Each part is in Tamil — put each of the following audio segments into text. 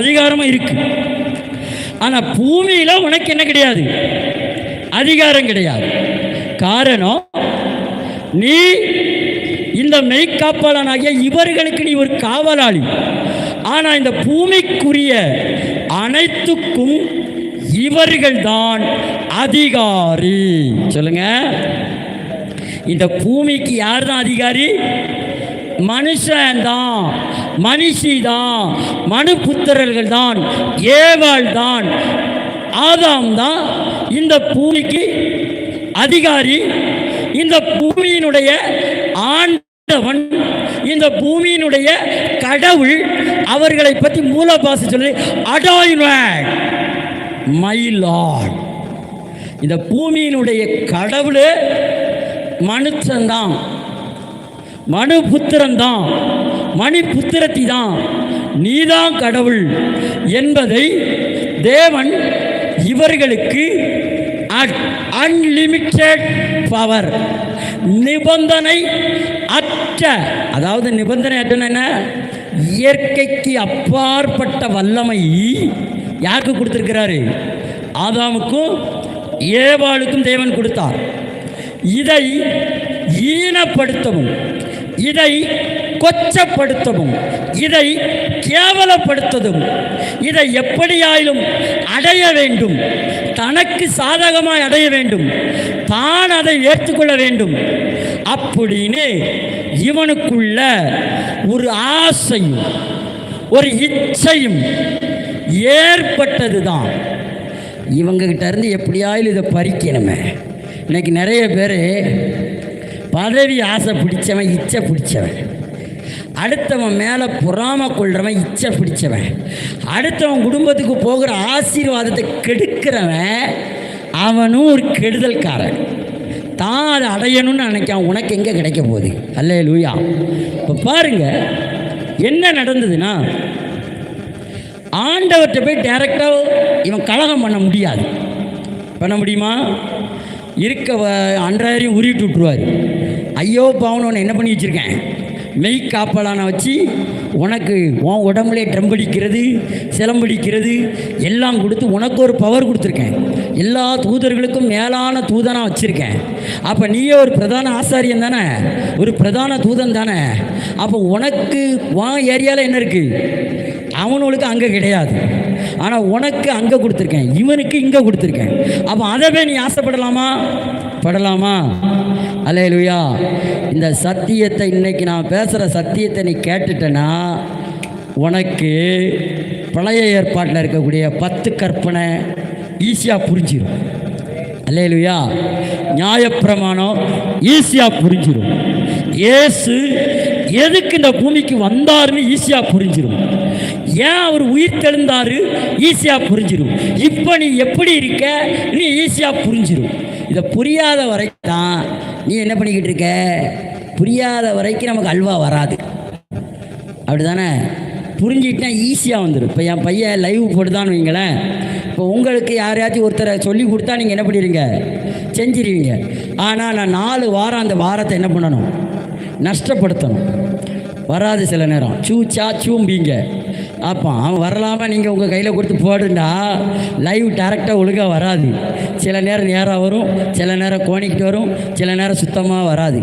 அதிகாரமும் இருக்கு. ஆனால் பூமியில் உனக்கு என்ன கிடையாது? அதிகாரம் கிடையாது. காரணம், நீ இந்த மெய்க்காப்பாளனாகிய இவர்களுக்கு நீ ஒரு காவலாளி. ஆனால் இந்த பூமிக்குரிய அனைத்துக்கும் இவர்கள்தான் அதிகாரி. சொல்லுங்க, இந்த பூமிக்கு யார் தான் அதிகாரி? மனுஷன்தான், மனுஷிதான், மனுபுத்திரர்கள் தான், ஏவாள் தான், ஆதாம் தான் இந்த பூமிக்கு அதிகாரி. இந்த பூமியினுடைய ஆண்டவன், இந்த பூமியினுடைய கடவுள். அவர்களை பற்றி மூலபாசை சொல்லி அடாயின்வேட் மை லார்ட். இந்த பூமியினுடைய கடவுள் மனுஷன்தான், மனுபுத்திரன்தான், மணிபுத்திரத்தி தான், நீதான் கடவுள் என்பதை தேவன் இவர்களுக்கு அன்லிமிட்டெட் பவர், நிபந்தனை அற்ற, அதாவது நிபந்தனை அற்ற இயற்கைக்கு அப்பாற்பட்ட வல்லமை யாருக்கு கொடுத்திருக்கிறாரு? ஆதாமுக்கும் ஏவாளுக்கும் தேவன் கொடுத்தார். இதை ஈனப்படுத்தவும், இதை கொச்சப்படுத்தவும், இதை கேவலப்படுத்தவும், இதை எப்படியாயிலும் அடைய வேண்டும், தனக்கு சாதகமாய் அடைய வேண்டும், தான் அதை ஏற்றுக்கொள்ள வேண்டும் அப்படின்னு இவனுக்குள்ள ஒரு ஆசையும் ஒரு இச்சையும் ஏற்பட்டது தான். இவங்ககிட்ட இருந்து எப்படியாயிலும் இதை பறிக்கணுமே. இன்னைக்கு நிறைய பேர் பதவி ஆசை பிடிச்சவன், இச்சை பிடிச்சவன், அடுத்தவன் மேலே பொறாமை கொள்றவன், இச்சை பிடிச்சவன், அடுத்தவன் குடும்பத்துக்கு போகிற ஆசீர்வாதத்தை கெடுக்கிறவன், அவனும் ஒரு கெடுதல்காரன். தான் அதை அடையணும்னு நினைக்கான். உனக்கு எங்கே கிடைக்க போகுது? அல்லேலூயா. இப்போ பாருங்க என்ன நடந்ததுன்னா, ஆண்டவர்கிட்ட போய் டைரெக்டாக இவன் கலகம் பண்ண முடியாது. பண்ண முடியுமா? இருக்க அன்றாயிரம் உருவிட்டு விட்டுருவார். ஐயோ பாவனு என்ன பண்ணி வச்சுருக்கேன், மெய் காப்பலான வச்சு உனக்கு உன் உடம்புலே ட்ரம்படிக்கிறது, சிலம்படிக்கிறது எல்லாம் கொடுத்து உனக்கு ஒரு பவர் கொடுத்துருக்கேன். எல்லா தூதர்களுக்கும் மேலான தூதனாக வச்சுருக்கேன். அப்போ நீயே ஒரு பிரதான ஆசாரியன் தானே, ஒரு பிரதான தூதன் தானே. அப்போ உனக்கு உன் ஏரியாவில் என்ன இருக்குது, அவனுக்கு அங்கே கிடையாது. ஆனால் உனக்கு அங்கே கொடுத்துருக்கேன், இவனுக்கு இங்கே கொடுத்துருக்கேன். அப்போ அதை நீ ஆசைப்படலாமா? படலாமா? அல்லேலூயா. இந்த சத்தியத்தை, இன்னைக்கு நான் பேசுகிற சத்தியத்தை நீ கேட்டுட்டேன்னா உனக்கு பழைய ஏற்பாட்டில் இருக்கக்கூடிய 10 கற்பனை ஈஸியாக புரிஞ்சிடும். அல்லேலூயா. நியாயப்பிரமாணம் ஈஸியாக புரிஞ்சிடும். இயேசு எதுக்கு இந்த பூமிக்கு வந்தாருன்னு ஈஸியாக புரிஞ்சிடும். ஏன் அவர் உயிர் தெழுந்தாரு ஈஸியாக புரிஞ்சிடும். இப்போ நீ எப்படி இருக்க நீ ஈஸியாக புரிஞ்சிடும். இதை புரியாத வரைக்கும் தான் நீ என்ன பண்ணிக்கிட்டு இருக்க, புரியாத வரைக்கும் நமக்கு அல்வா வராது. அப்படி தானே? புரிஞ்சிக்கிட்டா ஈஸியாக வந்துடும். இப்போ என் பையன் லைவ் போட்டுதான்னு வைங்களேன். இப்போ உங்களுக்கு யாரையாச்சும் ஒருத்தரை சொல்லி கொடுத்தா நீங்கள் என்ன பண்ணிடுவீங்க, செஞ்சிருவீங்க. ஆனால் நான் 4 வாரம் அந்த வாரத்தை என்ன பண்ணணும், நஷ்டப்படுத்தணும். வராது சில நேரம், சூச்சா சூம்பிங்க. அப்போ அவன் வரலாமல் நீங்கள் உங்கள் கையில் கொடுத்து போடுண்டா லைவ் டேரெக்டாக ஒழுங்காக வராது. சில நேரம் நேராக வரும், சில நேரம் கோணிக்கிட்டு வரும், சில நேரம் சுத்தமாக வராது.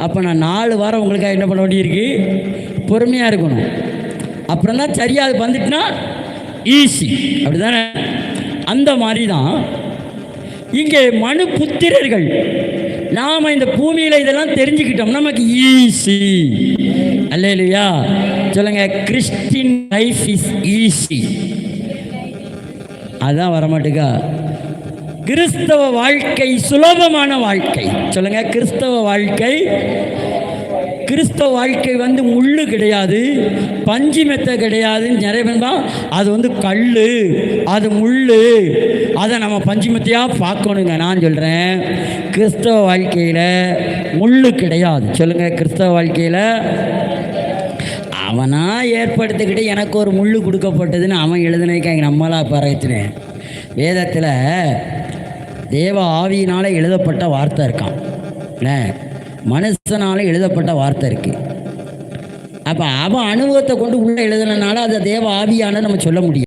அப்போ நான் 4 வாரம் உங்களுக்காக என்ன பண்ண வேண்டியிருக்கு, பொறுமையாக இருக்கணும். அப்புறம் தான் சரியாக வந்துட்டுனா ஈஸி. அப்படி தானே? அந்த மாதிரி தான் இங்கே மனு புத்திரர்கள். நாம் இந்த பூமியில் இதெல்லாம் தெரிஞ்சுக்கிட்டோம், நமக்கு ஈஸி. அல்லேலூயா. சொல்லுங்க, கிறிஸ்டின் லைஃப் இஸ் ஈஸி. அதான் வரமாட்டுக்கா. கிறிஸ்தவ வாழ்க்கை சுலபமான வாழ்க்கை. சொல்லுங்க, கிறிஸ்தவ வாழ்க்கை வந்து முள்ளு கிடையாது, பஞ்சு மெத்தை கிடையாதுன்னு நிறைய பேர் தான். அது கல், அது முள், அதை நம்ம பஞ்சு மெத்தையாக பார்க்கணுங்க. நான் சொல்கிறேன், கிறிஸ்தவ வாழ்க்கையில் முள்ளு கிடையாது. சொல்லுங்கள், கிறிஸ்தவ வாழ்க்கையில் அவனாக ஏற்படுத்திக்கிட்டு எனக்கு ஒரு முள் கொடுக்கப்பட்டதுன்னு அவன் எழுதுனதுக்காக நம்மளாக பறத்துனேன். வேதத்தில் தேவ ஆவியினால் எழுதப்பட்ட வார்த்தை இருக்கான், மனுஷனால் எழுதப்பட்ட வார்த்தை இருக்குது. அப்போ அவன் அனுபவத்தை கொண்டு உள்ளே எழுதுனனால அதை தேவ ஆவியான நம்ம சொல்ல முடியும்.